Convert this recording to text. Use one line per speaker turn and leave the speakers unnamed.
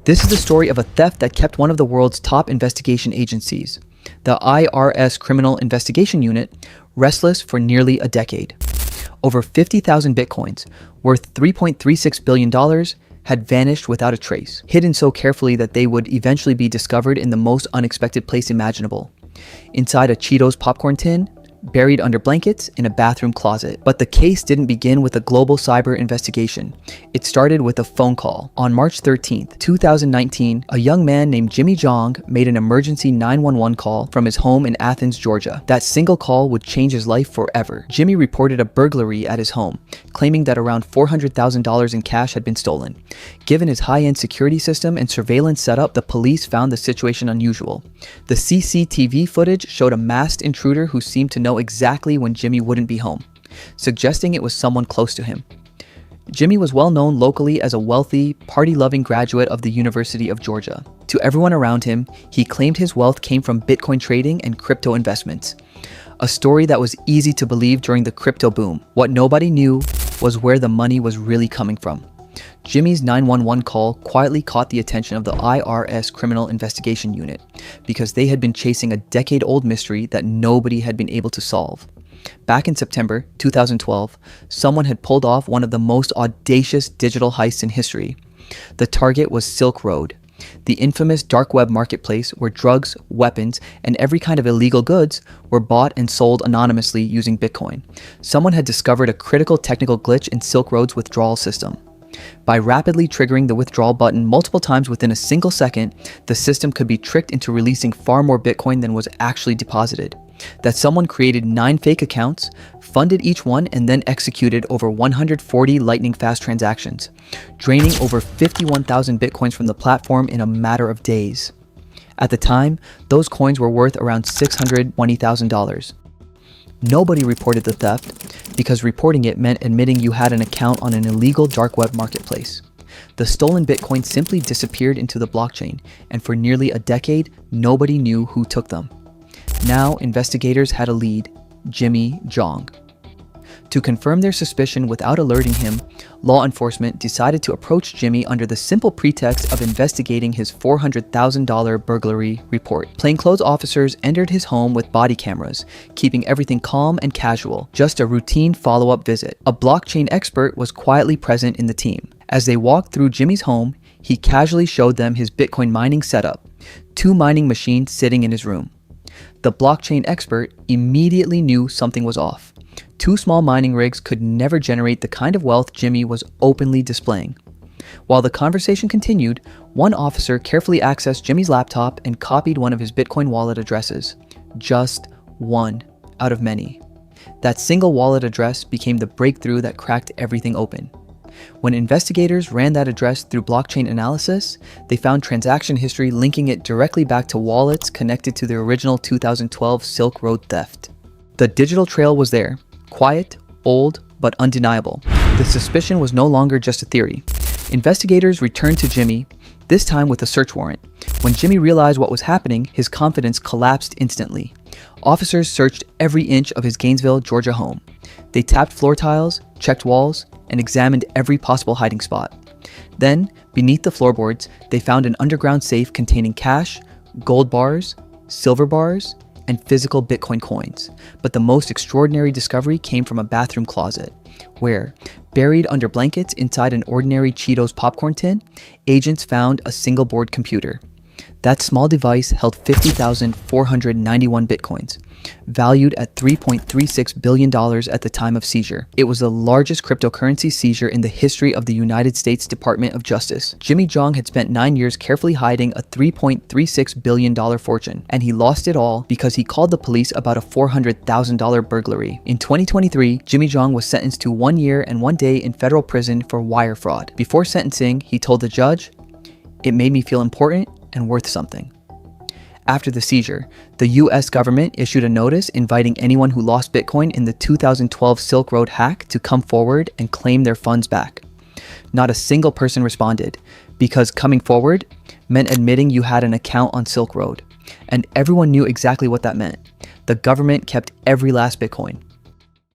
This is the story of a theft that kept one of the world's top investigation agencies, the IRS Criminal Investigation Unit, restless for nearly a decade. Over 50,000 bitcoins, worth $3.36 billion, had vanished without a trace, hidden so carefully that they would eventually be discovered in the most unexpected place imaginable. Inside a Cheetos popcorn tin, buried under blankets in a bathroom closet. But the case didn't begin with a global cyber investigation. It started with a phone call. On March 13th, 2019, a young man named Jimmy Zhong made an emergency 911 call from his home in Athens, Georgia. That single call would change his life forever. Jimmy reported a burglary at his home, claiming that around $400,000 in cash had been stolen. Given his high-end security system and surveillance setup, the police found the situation unusual. The CCTV footage showed a masked intruder who seemed to know exactly when Jimmy wouldn't be home, suggesting it was someone close to him. Jimmy was well known locally as a wealthy, party-loving graduate of the University of Georgia. To everyone around him, he claimed his wealth came from Bitcoin trading and crypto investments. A story that was easy to believe during the crypto boom. What nobody knew was where the money was really coming from. Jimmy's 911 call quietly caught the attention of the IRS Criminal Investigation Unit because they had been chasing a decade-old mystery that nobody had been able to solve. Back in September 2012, someone had pulled off one of the most audacious digital heists in history. The target was Silk Road, the infamous dark web marketplace where drugs, weapons, and every kind of illegal goods were bought and sold anonymously using Bitcoin. Someone had discovered a critical technical glitch in Silk Road's withdrawal system. By rapidly triggering the withdrawal button multiple times within a single second, the system could be tricked into releasing far more Bitcoin than was actually deposited. That someone created 9 fake accounts, funded each one, and then executed over 140 lightning-fast transactions, draining over 51,000 Bitcoins from the platform in a matter of days. At the time, those coins were worth around $620,000. Nobody reported the theft because reporting it meant admitting you had an account on an illegal dark web marketplace. The stolen Bitcoin simply disappeared into the blockchain, and for nearly a decade, nobody knew who took them. Now, investigators had a lead: Jimmy Zhong. To confirm their suspicion without alerting him, law enforcement decided to approach Jimmy under the simple pretext of investigating his $400,000 burglary report. Plainclothes officers entered his home with body cameras, keeping everything calm and casual, just a routine follow-up visit. A blockchain expert was quietly present in the team. As they walked through Jimmy's home, he casually showed them his Bitcoin mining setup, 2 mining machines sitting in his room. The blockchain expert immediately knew something was off. 2 small mining rigs could never generate the kind of wealth Jimmy was openly displaying. While the conversation continued, one officer carefully accessed Jimmy's laptop and copied one of his Bitcoin wallet addresses. Just one out of many. That single wallet address became the breakthrough that cracked everything open. When investigators ran that address through blockchain analysis, they found transaction history linking it directly back to wallets connected to the original 2012 Silk Road theft. The digital trail was there. Quiet, old, but undeniable. The suspicion was no longer just a theory. Investigators returned to Jimmy, this time with a search warrant. When Jimmy realized what was happening, his confidence collapsed instantly. Officers searched every inch of his Gainesville, Georgia home. They tapped floor tiles, checked walls, and examined every possible hiding spot. Then, beneath the floorboards, they found an underground safe containing cash, gold bars, silver bars, and physical Bitcoin coins. But the most extraordinary discovery came from a bathroom closet, where, buried under blankets inside an ordinary Cheetos popcorn tin, agents found a single-board computer. That small device held 50,491 Bitcoins, valued at $3.36 billion at the time of seizure. It was the largest cryptocurrency seizure in the history of the United States Department of Justice. Jimmy Zhong had spent 9 years carefully hiding a $3.36 billion fortune, and he lost it all because he called the police about a $400,000 burglary. In 2023, Jimmy Zhong was sentenced to 1 year and 1 day in federal prison for wire fraud. Before sentencing, he told the judge, "It made me feel important and worth something." After the seizure, the US government issued a notice inviting anyone who lost Bitcoin in the 2012 Silk Road hack to come forward and claim their funds back. Not a single person responded, because coming forward meant admitting you had an account on Silk Road. And everyone knew exactly what that meant. The government kept every last Bitcoin.